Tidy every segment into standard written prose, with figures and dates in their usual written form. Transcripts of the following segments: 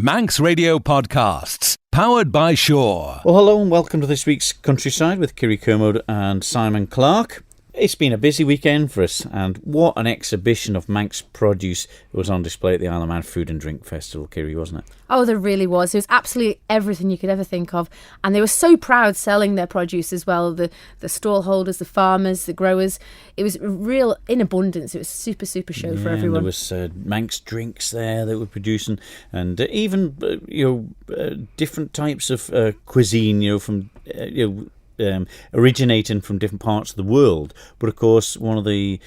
Manx Radio Podcasts, powered by Shaw. Well, hello and welcome to this week's Countryside with Kiri Kermode and Simon Clark. It's been a busy weekend for us, and what an exhibition of Manx produce was on display at the Isle of Man Food and Drink Festival, Kiri, wasn't it? Oh, there really was. There was absolutely everything you could ever think of. And they were so proud selling their produce as well. The stall holders, the farmers, the growers. It was real in abundance. It was a super show for everyone. There was Manx drinks there that were producing, and even different types of cuisine, from originating from different parts of the world. But of course, one of the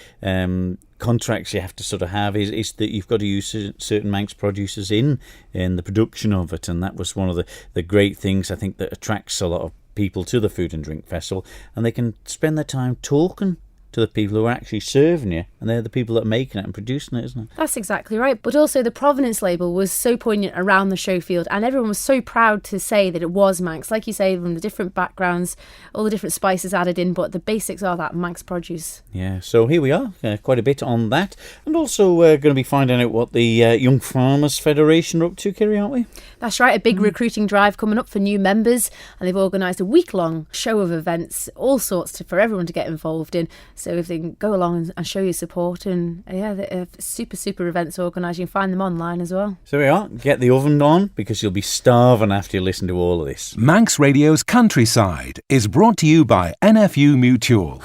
contracts you have to sort of have is that you've got to use certain Manx producers in the production of it, and that was one of the great things I think that attracts a lot of people to the Food and Drink Festival, and they can spend their time talking to the people who are actually serving you, and they're the people that are making it and producing it, isn't it? That's exactly right. But also the provenance label was so poignant around the show field, and everyone was so proud to say that it was Manx. Like you say, from the different backgrounds, all the different spices added in, but the basics are that Manx produce. Yeah, so here we are, quite a bit on that. And also we're going to be finding out what the Young Farmers Federation are up to, Kiri, aren't we? That's right, a big recruiting drive coming up for new members, and they've organised a week-long show of events, all sorts for everyone to get involved in. So if they can go along and show your support, and they have super events organised. You can find them online as well. So we are. Get the oven on, because you'll be starving after you listen to all of this. Manx Radio's Countryside is brought to you by NFU Mutual.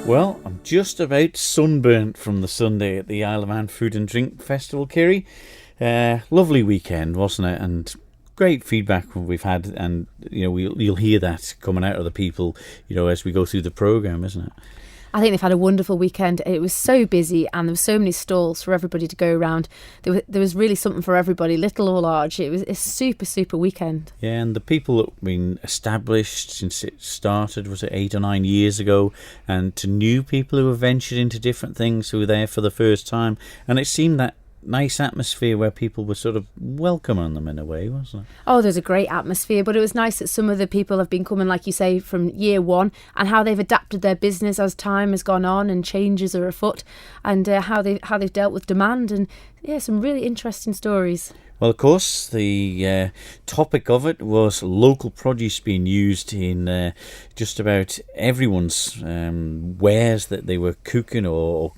Well, I'm just about sunburnt from the Sunday at the Isle of Man Food and Drink Festival, Kiri. Lovely weekend, wasn't it? And great feedback we've had, and you'll hear that coming out of the people, as we go through the programme, isn't it? I think they've had a wonderful weekend. It was so busy, and there were so many stalls for everybody to go around. There was really something for everybody, little or large. It was a super weekend. Yeah, and the people that have been established since it started, was it 8 or 9 years ago, and to new people who have ventured into different things, who were there for the first time, and it seemed that nice atmosphere where people were sort of welcoming them in a way, wasn't it? Oh, there's a great atmosphere, but it was nice that some of the people have been coming, like you say, from year one, and how they've adapted their business as time has gone on and changes are afoot, and how they've dealt with demand, and some really interesting stories. Well, of course, the topic of it was local produce being used in just about everyone's wares that they were cooking or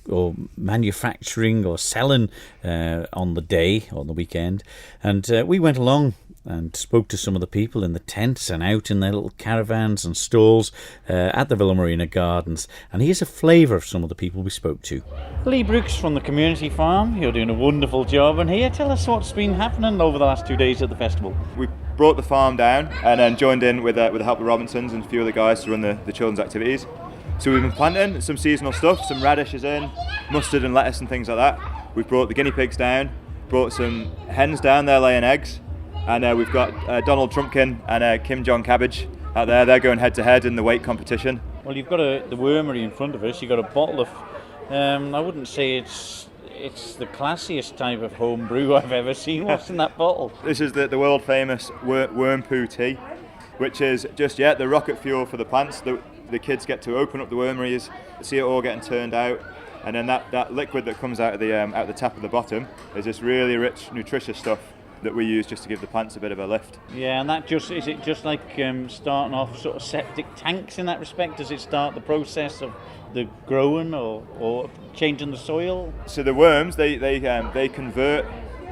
manufacturing or selling on the day, on the weekend. And we went along and spoke to some of the people in the tents and out in their little caravans and stalls at the Villa Marina Gardens. And here's a flavour of some of the people we spoke to. Lee Brooks from the Community Farm, you're doing a wonderful job. And here, tell us what's been happening over the last 2 days at the festival. We brought the farm down and then joined in with the help of Robinsons and a few other guys to run the children's activities. So we've been planting some seasonal stuff, some radishes in, mustard and lettuce and things like that. We've brought the guinea pigs down, brought some hens down, they're laying eggs. And we've got Donald Trumpkin and Kim Jong Cabbage out there. They're going head to head in the weight competition. Well, you've got the wormery in front of us. You've got a bottle of, I wouldn't say it's the classiest type of home brew I've ever seen. What's in that bottle? This is the world famous worm poo tea, which is just the rocket fuel for the plants. The kids get to open up the wormeries, see it all getting turned out, and then that liquid that comes out of the tap at the bottom is this really rich, nutritious stuff that we use just to give the plants a bit of a lift. Yeah, and is it just like starting off sort of septic tanks in that respect? Does it start the process of the growing or changing the soil? So the worms, they convert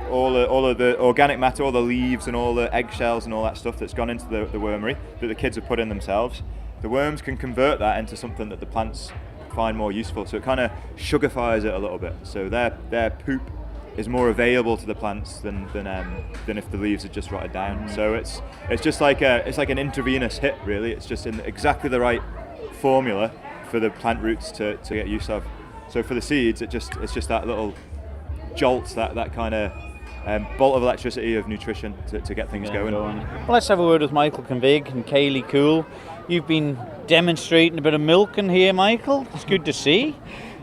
all of the organic matter, all the leaves and all the eggshells and all that stuff that's gone into the wormery that the kids have put in themselves. The worms can convert that into something that the plants find more useful. So it kind of sugarifies it a little bit. So their poop is more available to the plants than if the leaves had just rotted down. So it's just like an intravenous hit, really. It's just in exactly the right formula for the plant roots to get use of. So for the seeds, it's just that little jolt, that kind of bolt of electricity of nutrition to get things going. Well, let's have a word with Michael Convig and Kaylee Cool. You've been demonstrating a bit of milking here, Michael. It's good to see.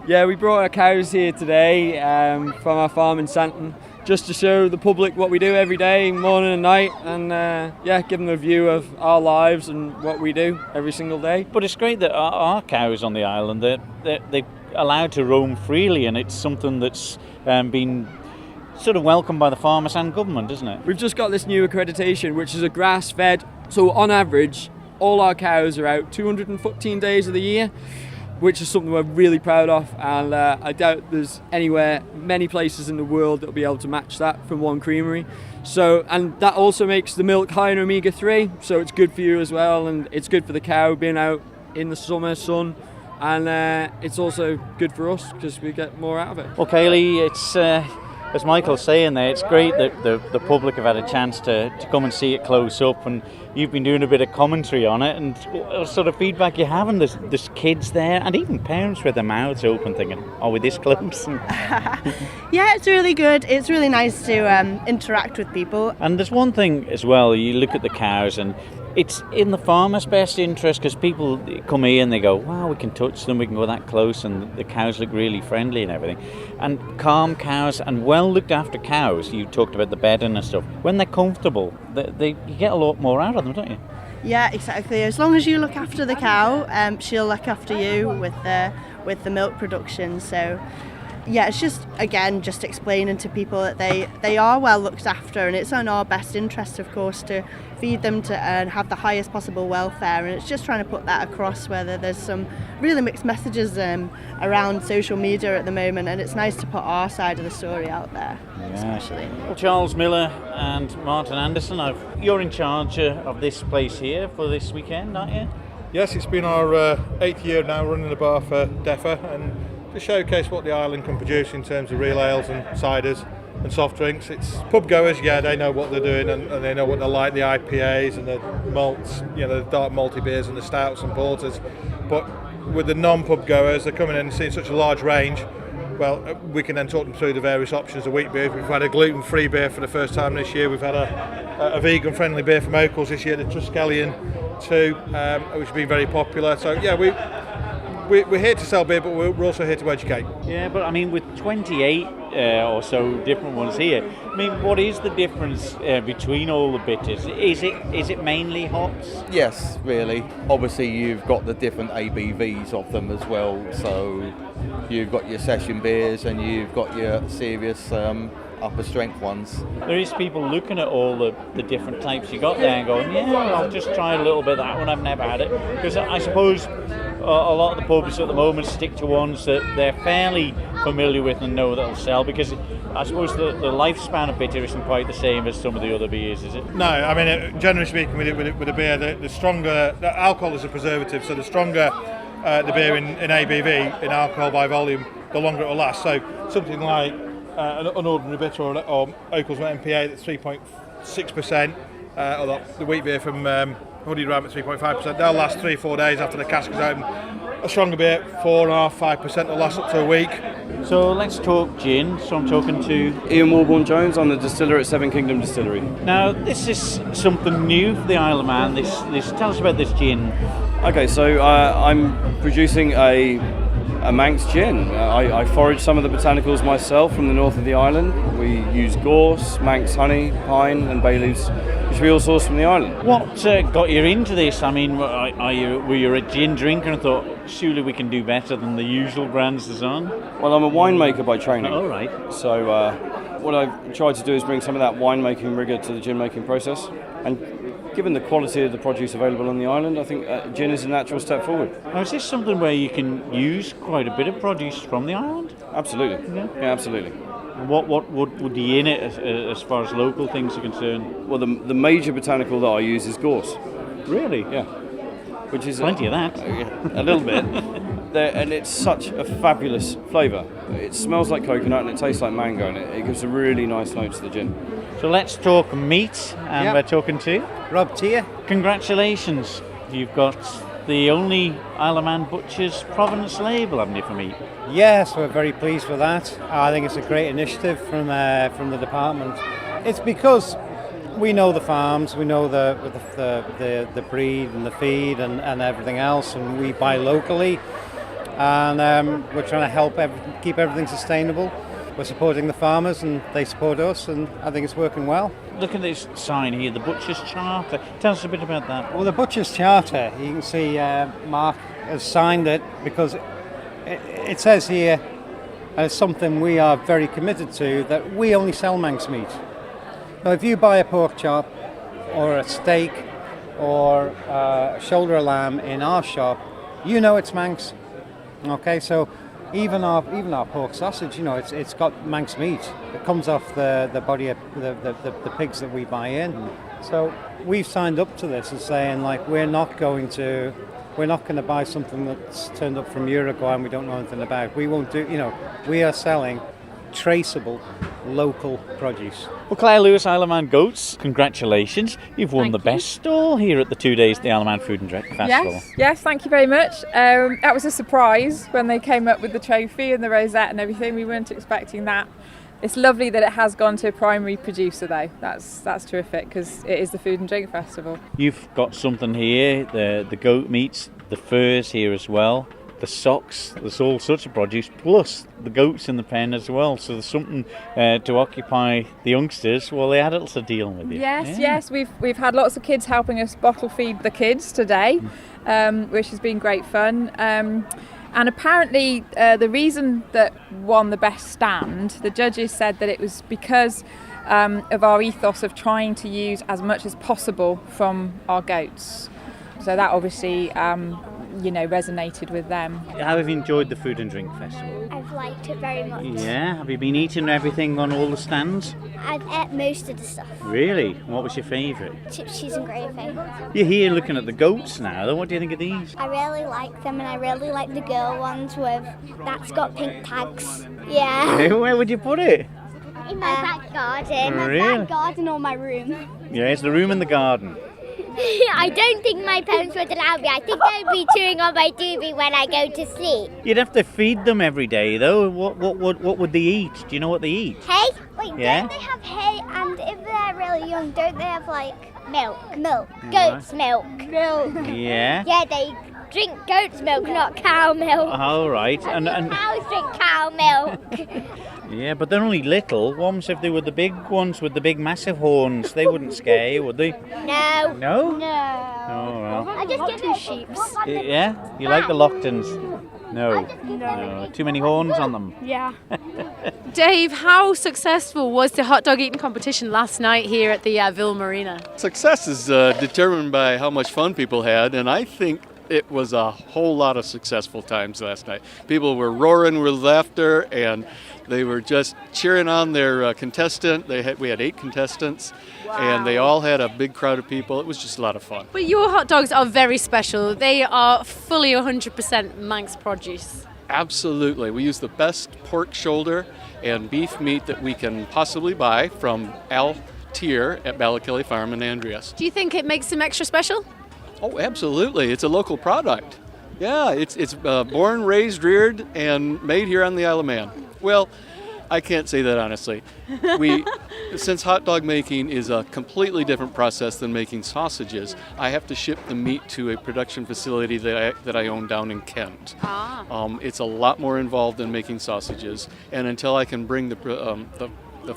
Yeah, we brought our cows here today from our farm in Santon, just to show the public what we do every day, morning and night, and give them a view of our lives and what we do every single day. But it's great that our cows on the island, they allowed to roam freely, and it's something that's been sort of welcomed by the farmers and government, isn't it? We've just got this new accreditation, which is a grass-fed. So on average, all our cows are out 214 days of the year, which is something we're really proud of, and I doubt there's many places in the world that will be able to match that from one creamery. So, and that also makes the milk high in omega-3, so it's good for you as well, and it's good for the cow being out in the summer sun, and it's also good for us because we get more out of it. Well, Kaylee, it's as Michael's saying there, it's great that the public have had a chance to come and see it close up, and you've been doing a bit of commentary on it, and what sort of feedback you having? There's kids there, and even parents with their mouths open thinking, are we this close? Yeah, it's really good. It's really nice to interact with people. And there's one thing as well, you look at the cows, and it's in the farmer's best interest, because people come here and they go, wow, we can touch them, we can go that close, and the cows look really friendly and everything. And calm cows and well looked after cows, you talked about the bedding and stuff, when they're comfortable, you get a lot more out of them, don't you? Yeah, exactly. As long as you look after the cow, she'll look after you with the milk production. So yeah, it's just explaining to people that they are well looked after, and it's in our best interest, of course, to feed them to have the highest possible welfare. And it's just trying to put that across, whether there's some really mixed messages around social media at the moment, and it's nice to put our side of the story out there, especially. Well, Charles Miller and Martin Anderson, you're in charge of this place here for this weekend, aren't you? Yes, it's been our 8th year now running the bar for DEFA, and to showcase what the island can produce in terms of real ales and ciders and soft drinks. It's pub goers, yeah, they know what they're doing, and they know what they like, the IPAs and the malts, the dark malty beers and the stouts and porters. But with the non-pub goers, they're coming in and seeing such a large range. Well, we can then talk them through the various options of wheat beers. We've had a gluten-free beer for the first time this year. We've had a vegan-friendly beer from Oakles this year, the Truskelion 2, which has been very popular. So yeah, we're here to sell beer, but we're also here to educate. Yeah, but I mean, with 28 or so different ones here, I mean, what is the difference between all the bitters? Is it mainly hops? Yes, really. Obviously, you've got the different ABVs of them as well. So you've got your session beers and you've got your serious upper strength ones. There is people looking at all the different types you got there and going, yeah, I'll just try a little bit of that one, I've never had it. Because I suppose a lot of the pubs at the moment stick to ones that they're fairly familiar with and know that'll sell, because I suppose the lifespan of bitter isn't quite the same as some of the other beers, is it? No, I mean, generally speaking, with a beer, the stronger, the alcohol is a preservative, so the stronger the beer in ABV, in alcohol by volume, the longer it will last. So something like an ordinary bitter or Oakles MPA that's 3.6%, or the wheat beer from Hooded Ram at 3.5%, they'll last 3-4 days after the cask is open. A stronger beer, 4.5%, will last up to a week. So let's talk gin. So I'm talking to Ian Warborn-Jones. I'm the distiller at Seven Kingdom Distillery. Now, this is something new for the Isle of Man. This tell us about this gin. Okay, so I'm producing a Manx gin. I forage some of the botanicals myself from the north of the island. We use gorse, Manx honey, pine and bay leaves, which we all source from the island. What got you into this? I mean, were you a gin drinker and thought, surely we can do better than the usual brands that's on? Well, I'm a winemaker by training. Oh, right. So what I've tried to do is bring some of that winemaking rigour to the gin making process. And given the quality of the produce available on the island, I think gin is a natural step forward. Now, is this something where you can use quite a bit of produce from the island? Absolutely. Yeah, absolutely. And what would be in it as far as local things are concerned? Well, the major botanical that I use is gorse. Really? Yeah. Which is plenty of that. A little bit. And it's such a fabulous flavour. It smells like coconut and it tastes like mango, and it gives a really nice note to the gin. So let's talk meat, and we're talking to Rob Tier. Congratulations, you've got the only Isle of Man Butchers Provenance label, haven't you, for meat? Yes, we're very pleased with that. I think it's a great initiative from the department. It's because we know the farms, we know the breed and the feed and everything else, and we buy locally, and we're trying to help keep everything sustainable. We're supporting the farmers and they support us, and I think it's working well. Look at this sign here, the Butcher's Charter. Tell us a bit about that. Well, the Butcher's Charter, you can see Mark has signed it because it says here, as something we are very committed to, that we only sell Manx meat. Now, if you buy a pork chop or a steak or a shoulder of lamb in our shop, you know it's Manx. Okay, so even our pork sausage, it's got Manx meat. It comes off the body of the pigs that we buy in. So we've signed up to this and saying, like, we're not going to buy something that's turned up from Uruguay and we don't know anything about. We won't do, we are selling traceable local produce. Well, Claire Lewis, Isle of Man Goats, congratulations. You've won the best stall here at the 2 days of the Isle of Man Food and Drink Festival. Yes, thank you very much. That was a surprise when they came up with the trophy and the rosette and everything. We weren't expecting that. It's lovely that it has gone to a primary producer though. That's terrific because it is the Food and Drink Festival. You've got something here, the goat meats, the furs here as well, the socks, there's all sorts of produce, plus the goats in the pen as well. So there's something to occupy the youngsters while the adults are dealing with it. Yes. We've had lots of kids helping us bottle feed the kids today, which has been great fun. And apparently the reason that won the best stand, the judges said that it was because of our ethos of trying to use as much as possible from our goats. So that obviously, resonated with them. How have you enjoyed the Food and Drink Festival? I've liked it very much. Yeah? Have you been eating everything on all the stands? I've ate most of the stuff. Really? What was your favourite? Chips, cheese and gravy. You're here looking at the goats now, though. What do you think of these? I really like them, and I really like the girl ones that's got pink tags. Yeah. Where would you put it? In my back garden. Really? My back garden or my room. Yeah, it's the room in the garden. I don't think my parents would allow me. I think they'd be chewing on my doobie when I go to sleep. You'd have to feed them every day, though. What would they eat? Do you know what they eat? Hay? Wait, Yeah? don't they have hay? And if they're really young, don't they have, milk? Goat's milk. Milk. Yeah? Yeah, they drink goat's milk, not cow milk. All right. And Cows drink cow milk. yeah, but they're only little. What happens if they were the big ones with the big massive horns? They wouldn't scare you, would they? No. No? No. Oh, well. I just give them sheeps. Yeah? You like the Locktons? No. Too many horns on them? Yeah. Dave, how successful was the hot dog eating competition last night here at the Ville Marina? Success is determined by how much fun people had, and I think it was a whole lot of successful times last night. People were roaring with laughter, and they were just cheering on their contestant. We had 8 contestants, and they all had a big crowd of people. It was just a lot of fun. Well, your hot dogs are very special. They are fully 100% Manx produce. Absolutely. We use the best pork shoulder and beef meat that we can possibly buy from Al Tier at Ballakilly Farm in Andreas. Do you think it makes them extra special? Oh, absolutely. It's a local product. Yeah, it's born, raised, reared, and made here on the Isle of Man. Well, I can't say that honestly. Since hot dog making is a completely different process than making sausages, I have to ship the meat to a production facility that I own down in Kent. It's a lot more involved than making sausages, and until I can bring the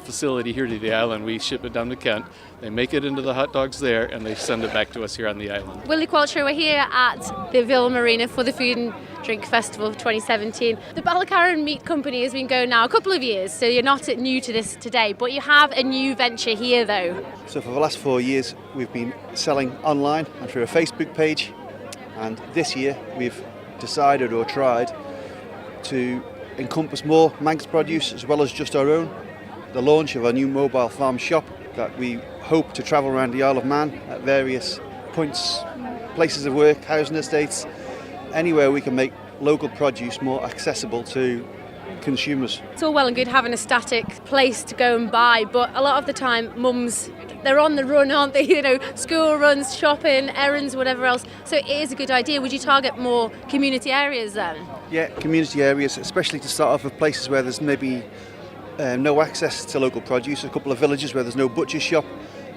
facility here to the island, we ship it down to Kent. They make it into the hot dogs there, and they send it back to us here on the island. Willie Qualtrough, we're here at the Ville Marina for the Food and Drink Festival of 2017. The Ballacurran Meat Company has been going now a couple of years, so you're not new to this today, but you have a new venture here though. So for the last 4 years, we've been selling online and through a Facebook page, and this year we've decided or tried to encompass more Manx produce as well as just our own. The launch of a new mobile farm shop that we hope to travel around the Isle of Man at various points, places of work, housing estates, anywhere we can make local produce more accessible to consumers. It's all well and good having a static place to go and buy, but a lot of the time mums, they're on the run, aren't they? School runs, shopping, errands, whatever else. So it is a good idea. Would you target more community areas then? Yeah, community areas, especially to start off with places where there's maybe no access to local produce, a couple of villages where there's no butcher shop,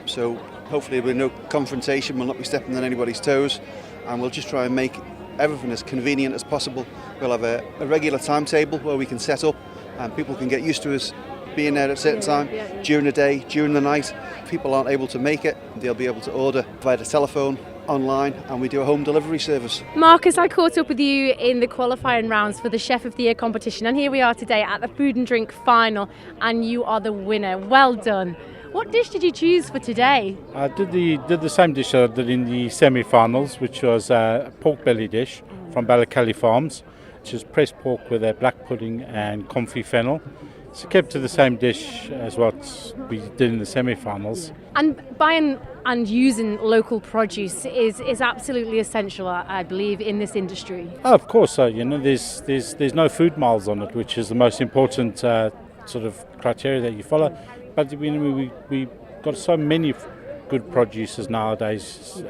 so hopefully there'll be no confrontation, we'll not be stepping on anybody's toes, and we'll just try and make everything as convenient as possible. We'll have a regular timetable where we can set up and people can get used to us being there at a certain time, during the day, during the night. If people aren't able to make it, they'll be able to order via the telephone online, and we do a home delivery service. Marcus, I caught up with you in the qualifying rounds for the Chef of the Year competition, and here we are today at the Food and Drink final, and you are the winner. Well done. What dish did you choose for today? I did the same dish I did in the semi-finals, which was a pork belly dish from Ballykelly Farms, which is pressed pork with a black pudding and comfy fennel. So kept to the same dish as what we did in the semi-finals. And buying and using local produce is absolutely essential, I believe, in this industry. Oh, of course, so there's no food miles on it, which is the most important sort of criteria that you follow. But we got so many good producers nowadays.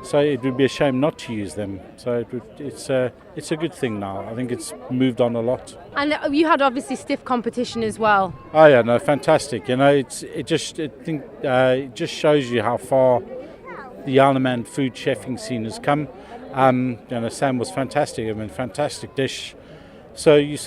So it would be a shame not to use them. So it's a good thing now. I think it's moved on a lot. And you had obviously stiff competition as well. Oh yeah, no, fantastic. It just shows you how far the Isle of Man food chefing scene has come. Sam was fantastic. Fantastic dish. So you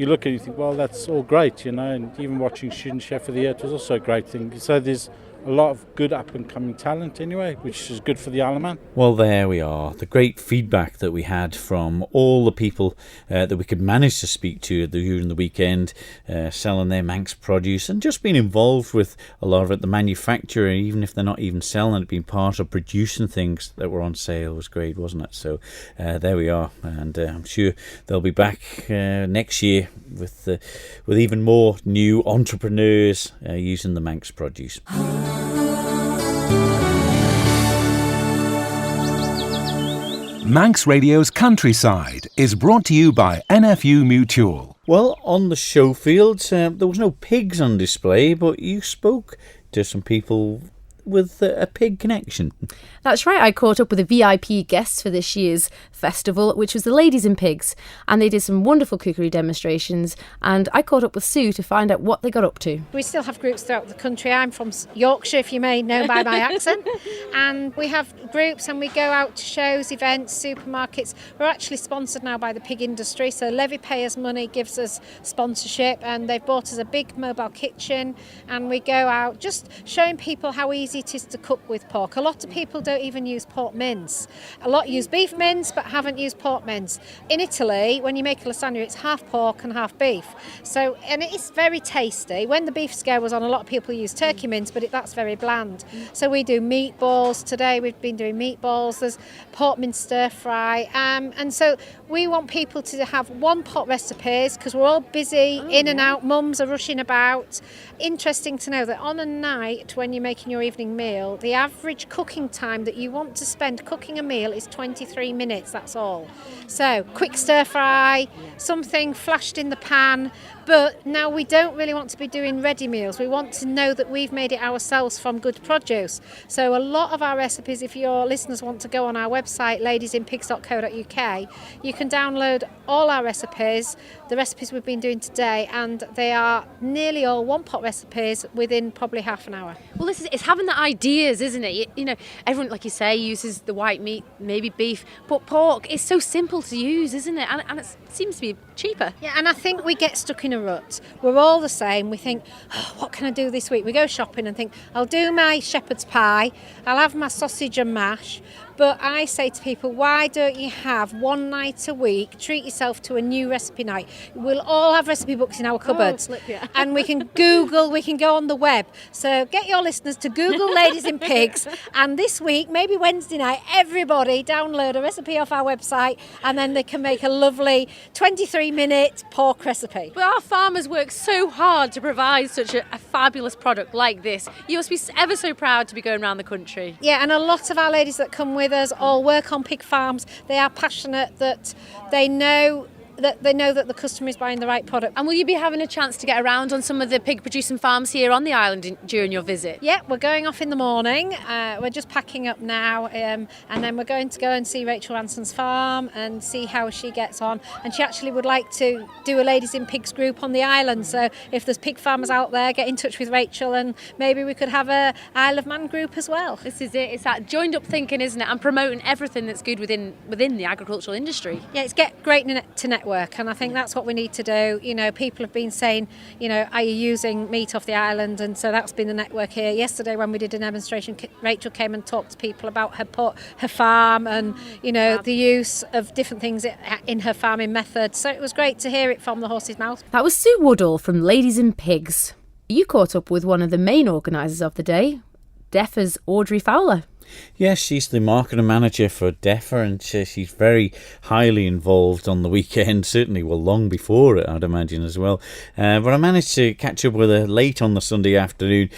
look at it and you think, well, that's all great, And even watching Student Chef of the Year, it was also a great thing. So there's a lot of good up-and-coming talent anyway, which is good for the Isle of Man. Well, there we are. The great feedback that we had from all the people that we could manage to speak to during the weekend, selling their Manx produce and just being involved with a lot of it, the manufacturer, even if they're not even selling it, being part of producing things that were on sale was great, wasn't it? So there we are. And I'm sure they'll be back next year with even more new entrepreneurs using the Manx produce. Manx Radio's Countryside is brought to you by NFU Mutual. Well, on the show field, there was no pigs on display, but you spoke to some people with a pig connection. That's right, I caught up with the VIP guests for this year's festival, which was the Ladies in Pigs, and they did some wonderful cookery demonstrations, and I caught up with Sue to find out what they got up to. We still have groups throughout the country. I'm from Yorkshire, if you may know by my accent, and we have groups and we go out to shows, events, supermarkets. We're actually sponsored now by the pig industry, so Levy Payers Money gives us sponsorship, and they've bought us a big mobile kitchen, and we go out just showing people how easy it is to cook with pork. A lot of people don't even use pork mince. A lot use beef mince but haven't used pork mince. In Italy, when you make a lasagna, it's half pork and half beef. So, and it is very tasty. When the beef scale was on, a lot of people use turkey mince, but that's very bland. So we do meatballs. Today we've been doing meatballs. There's pork mince stir fry. And so we want people to have one pot recipes because we're all busy, in and out. Mums are rushing about. Interesting to know that on a night when you're making your evening meal, the average cooking time that you want to spend cooking a meal is 23 minutes, that's all. So quick stir fry, something flashed in the pan, but now we don't really want to be doing ready meals. We want to know that we've made it ourselves from good produce. So a lot of our recipes, if your listeners want to go on our website, ladiesinpigs.co.uk, you can download all our recipes, the recipes we've been doing today, and they are nearly all one-pot recipes within probably half an hour. Well, it's having the ideas, isn't it? Everyone, like you say, uses the white meat, maybe beef, but pork is so simple to use, isn't it? And it seems to be cheaper. Yeah, and I think we get stuck in a rut. We're all the same. We think, what can I do this week? We go shopping and think, I'll do my shepherd's pie, I'll have my sausage and mash. But I say to people, why don't you have one night a week, treat yourself to a new recipe night? We'll all have recipe books in our cupboards. And we can Google, we can go on the web. So get your listeners to Google Ladies in Pigs. And this week, maybe Wednesday night, everybody download a recipe off our website and then they can make a lovely 23-minute pork recipe. But our farmers work so hard to provide such a fabulous product like this. You must be ever so proud to be going around the country. Yeah, and a lot of our ladies that come with us all work on pig farms. They are passionate that they know that the customer is buying the right product. And will you be having a chance to get around on some of the pig producing farms here on the island during your visit? Yeah, we're going off in the morning. We're just packing up now, and then we're going to go and see Rachel Ranson's farm and see how she gets on. And she actually would like to do a Ladies in Pigs group on the island. So if there's pig farmers out there, get in touch with Rachel and maybe we could have a Isle of Man group as well. This is it. It's that joined up thinking, isn't it? And promoting everything that's good within the agricultural industry. Yeah, it's great to network. network, and I think that's what we need to do. You know, people have been saying, you know, are you using meat off the island? And so that's been the network here. Yesterday when we did a demonstration, Rachel came and talked to people about her farm and, you know, the use of different things in her farming method. So it was great to hear it from the horse's mouth. That was Sue Woodall from Ladies and Pigs. You caught up with one of the main organisers of the day, DEFRA's Audrey Fowler. Yes, she's the marketing manager for DEFRA, and she's very highly involved on the weekend, certainly, well, long before it, I'd imagine, as well. But I managed to catch up with her late on the Sunday afternoon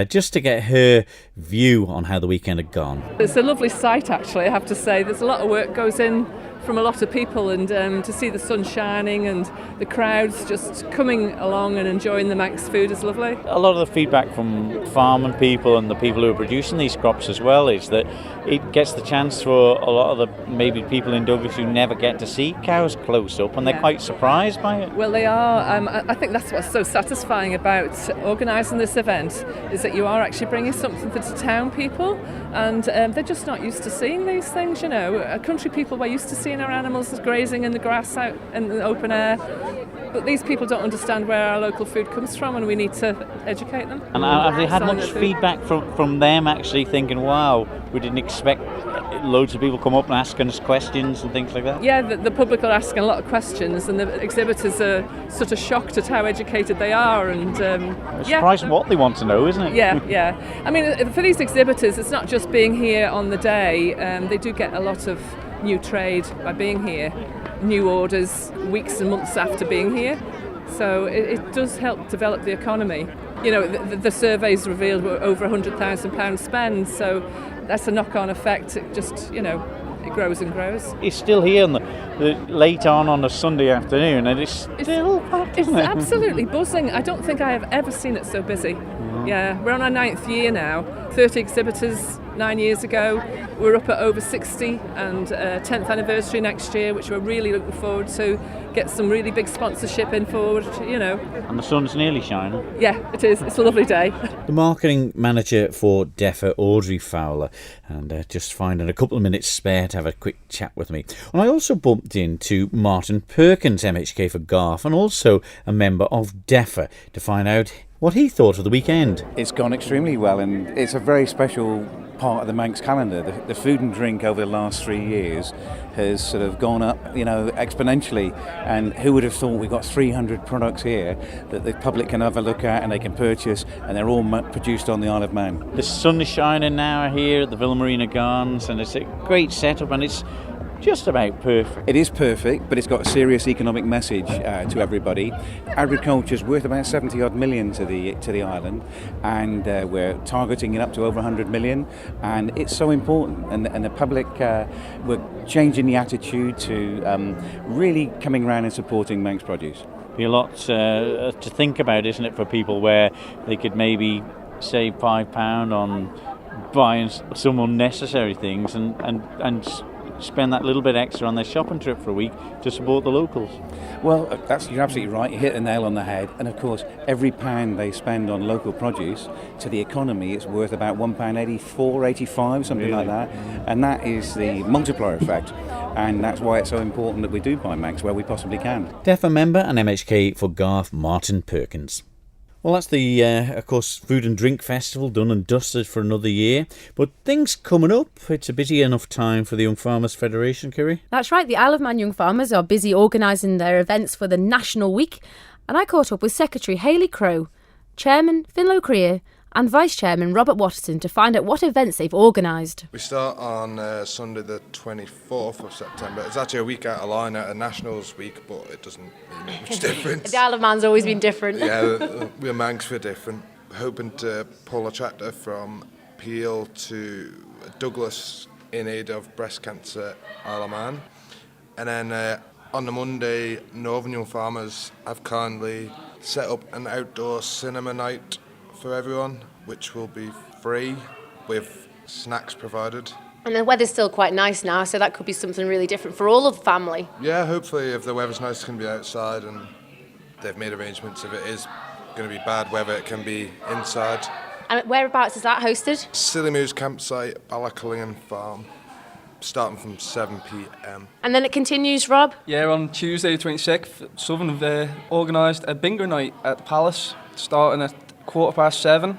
just to get her view on how the weekend had gone. It's a lovely sight, actually, I have to say. There's a lot of work goes in from a lot of people, and to see the sun shining and the crowds just coming along and enjoying the Manx food is lovely. A lot of the feedback from farming people and the people who are producing these crops as well is that it gets the chance for a lot of the maybe people in Douglas who never get to see cows close up, and they're quite surprised by it. Well, they are. I think that's what's so satisfying about organising this event, is that you are actually bringing something to town people, and they're just not used to seeing these things, you know. Country people were used to seeing our animals grazing in the grass out in the open air, but these people don't understand where our local food comes from, and we need to educate them. And have they had much feedback from them actually thinking, wow, we didn't expect loads of people come up and asking us questions and things like that? Yeah, the public are asking a lot of questions, and the exhibitors are sort of shocked at how educated they are. And it's surprising what they want to know, isn't it? Yeah. I mean, for these exhibitors, it's not just being here on the day. They do get a lot of new trade by being here, new orders weeks and months after being here. So it does help develop the economy. You know, the surveys revealed were over £100,000 spend, so that's a knock-on effect. It just, you know, it grows and grows. It's still here late on a Sunday afternoon, and it's still packed, isn't it? It's absolutely buzzing. I don't think I have ever seen it so busy. Yeah, we're on our 9th year now. 30 exhibitors 9 years ago. We're up at over 60, and 10th anniversary next year, which we're really looking forward to. Get some really big sponsorship in forward, you know. And the sun's nearly shining. Yeah, it is. It's a lovely day. The marketing manager for DEFRA, Audrey Fowler, and just finding a couple of minutes spare to have a quick chat with me. And I also bumped into Martin Perkins, MHK for Garth, and also a member of DEFRA, to find out what he thought of the weekend. It's gone extremely well, and it's a very special part of the Manx calendar. The food and drink over the last 3 years has sort of gone up, you know, exponentially. And who would have thought we've got 300 products here that the public can have a look at and they can purchase, and they're all produced on the Isle of Man. The sun is shining now here at the Villa Marina Gardens, and it's a great setup, and it's just about perfect. It is perfect, but it's got a serious economic message to everybody. Agriculture's worth about 70 odd million to the island, and we're targeting it up to over 100 million, and it's so important. And the public, we're changing the attitude to really coming around and supporting Manx produce. Be a lot to think about, isn't it, for people, where they could maybe save £5 on buying some unnecessary things and spend that little bit extra on their shopping trip for a week to support the locals. Well, you're absolutely right. You hit the nail on the head. And of course, every pound they spend on local produce to the economy is worth about £1.84, 85, something like that. And that is the multiplier effect. And that's why it's so important that we do buy Manx where we possibly can. DEFRA member and MHK for Garth, Martin Perkins. Well, that's the, of course, Food and Drink Festival done and dusted for another year. But things coming up. It's a busy enough time for the Young Farmers Federation, Kiri. That's right. The Isle of Man Young Farmers are busy organising their events for the National Week. And I caught up with Secretary Hayley Crowe, Chairman Finlo Creer, and Vice Chairman Robert Watterson to find out what events they've organised. We start on Sunday the 24th of September. It's actually a week out of line at a Nationals week, but it doesn't really make much difference. The Isle of Man's always been different. Yeah, we're Manx, we're different. Hoping to pull a tractor from Peel to Douglas in aid of breast cancer Isle of Man. And then on the Monday, Northern Young Farmers have kindly set up an outdoor cinema night for everyone, which will be free with snacks provided. And the weather's still quite nice now, so that could be something really different for all of the family. Yeah, hopefully if the weather's nice, it can be outside, and they've made arrangements. If it is going to be bad weather, it can be inside. And whereabouts is that hosted? Silly Moose Campsite, Ballacallingan Farm. starting from 7 p.m. And then it continues, Rob? Yeah, on Tuesday the 26th, Southern have organised a bingo night at the Palace, starting at 7:15,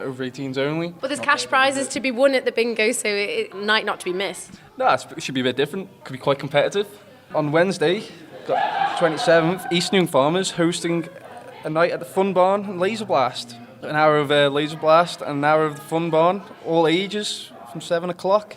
over 18s only. Well, there's cash prizes to be won at the bingo, so it might not to be missed. No, it should be a bit different. Could be quite competitive. On Wednesday, got 27th, East Young Farmers hosting a night at the Fun Barn and Laser Blast. An hour of Laser Blast and an hour of the Fun Barn, all ages from 7 o'clock.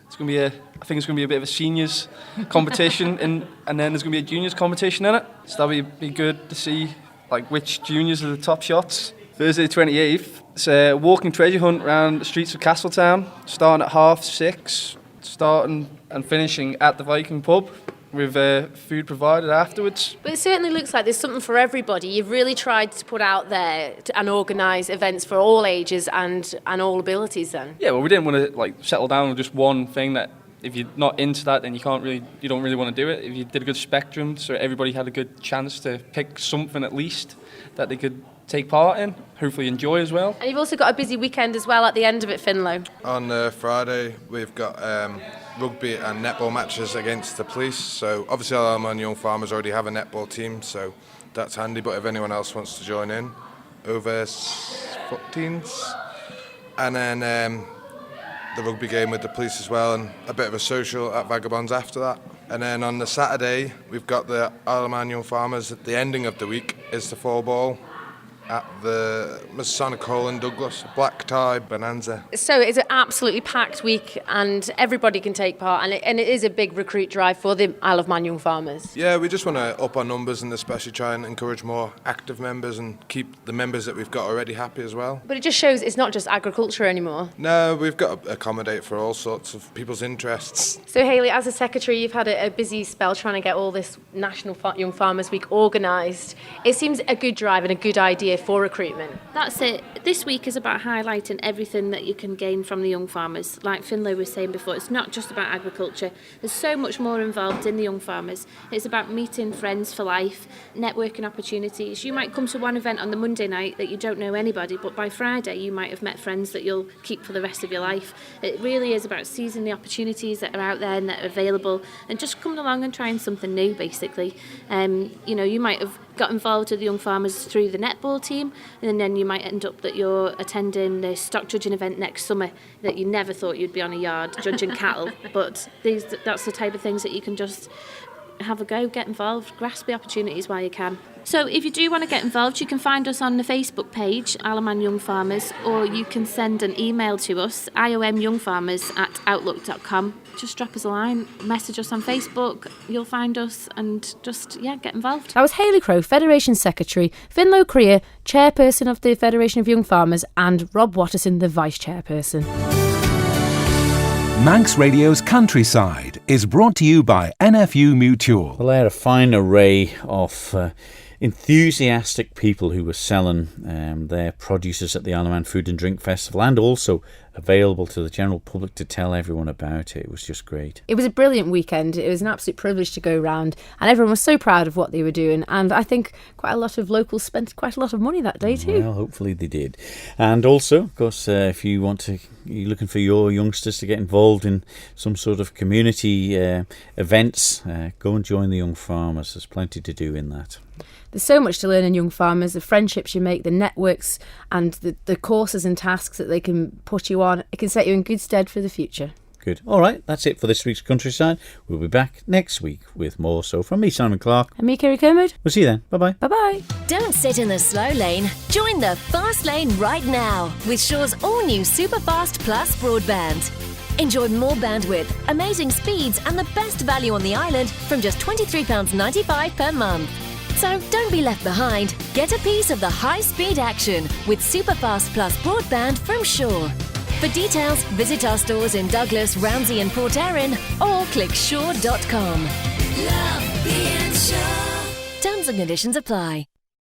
It's going to be I think it's going to be a bit of a seniors competition, and then there's going to be a juniors competition in it. So that'll be good to see like which juniors are the top shots. Thursday the 28th, it's a walking treasure hunt around the streets of Castletown, starting at 6:30, starting and finishing at the Viking pub, with food provided afterwards. But it certainly looks like there's something for everybody. You've really tried to put out there and organise events for all ages and all abilities then. Yeah, well, we didn't want to settle down with just one thing that if you're not into that, then you don't really want to do it. If you did a good spectrum, so everybody had a good chance to pick something at least that they could take part in, hopefully enjoy as well. And you've also got a busy weekend as well at the end of it, Finlow. On Friday, we've got rugby and netball matches against the police. So obviously Alaman Young Farmers already have a netball team, so that's handy. But if anyone else wants to join in, over 14s. And then the rugby game with the police as well, and a bit of a social at Vagabonds after that. And then on the Saturday, we've got the Alaman Young Farmers. At the ending of the week is the fall ball at the Masonic Hall in Douglas, black tie bonanza. So it's an absolutely packed week and everybody can take part, and it is a big recruit drive for the Isle of Man Young Farmers. Yeah, we just want to up our numbers and especially try and encourage more active members and keep the members that we've got already happy as well. But it just shows it's not just agriculture anymore. No, we've got to accommodate for all sorts of people's interests. So Hayley, as a secretary, you've had a busy spell trying to get all this National Young Farmers Week organised. It seems a good drive and a good idea for recruitment. That's it. This week is about highlighting everything that you can gain from the young farmers. Like Finlow was saying before, it's not just about agriculture. There's so much more involved in the young farmers. It's about meeting friends for life, networking opportunities. You might come to one event on the Monday night that you don't know anybody, but by Friday you might have met friends that you'll keep for the rest of your life. It really is about seizing the opportunities that are out there and that are available and just coming along and trying something new, basically. You might have got involved with the young farmers through the netball team, and then you might end up that you're attending the stock judging event next summer that you never thought you'd be on a yard judging cattle, but that's the type of things that you can just have a go, get involved, grasp the opportunities while you can. So if you do want to get involved, you can find us on the Facebook page, Alaman Young Farmers, or you can send an email to us, iomyoungfarmers@outlook.com. Just drop us a line, message us on Facebook, you'll find us, and just, get involved. That was Hayley Crowe, Federation Secretary, Finlow Creer, Chairperson of the Federation of Young Farmers, and Rob Watterson, the Vice Chairperson. Manx Radio's Countryside is brought to you by NFU Mutual. Well, I had a fine array of enthusiastic people who were selling their produces at the Isle of Man Food and Drink Festival, and also available to the general public to tell everyone about it. It was just great. It was a brilliant weekend. It was an absolute privilege to go round, and everyone was so proud of what they were doing, and I think quite a lot of locals spent quite a lot of money that day too. Well, hopefully they did. And also, of course, if you're looking for your youngsters to get involved in some sort of community events, go and join the Young Farmers. There's plenty to do in that. There's so much to learn in Young Farmers, the friendships you make, the networks and the courses and tasks that they can put you on. It can set you in good stead for the future. Good. All right, that's it for this week's Countryside. We'll be back next week with more. So from me, Simon Clark. And me, Kerry Kermode. We'll see you then. Bye-bye. Bye-bye. Don't sit in the slow lane. Join the fast lane right now with Shaw's all-new Superfast Plus broadband. Enjoy more bandwidth, amazing speeds and the best value on the island from just £23.95 per month. So don't be left behind. Get a piece of the high-speed action with Superfast Plus broadband from Shaw. For details, visit our stores in Douglas, Ramsey and Port Erin or click shaw.com. Love being Shaw. Terms and conditions apply.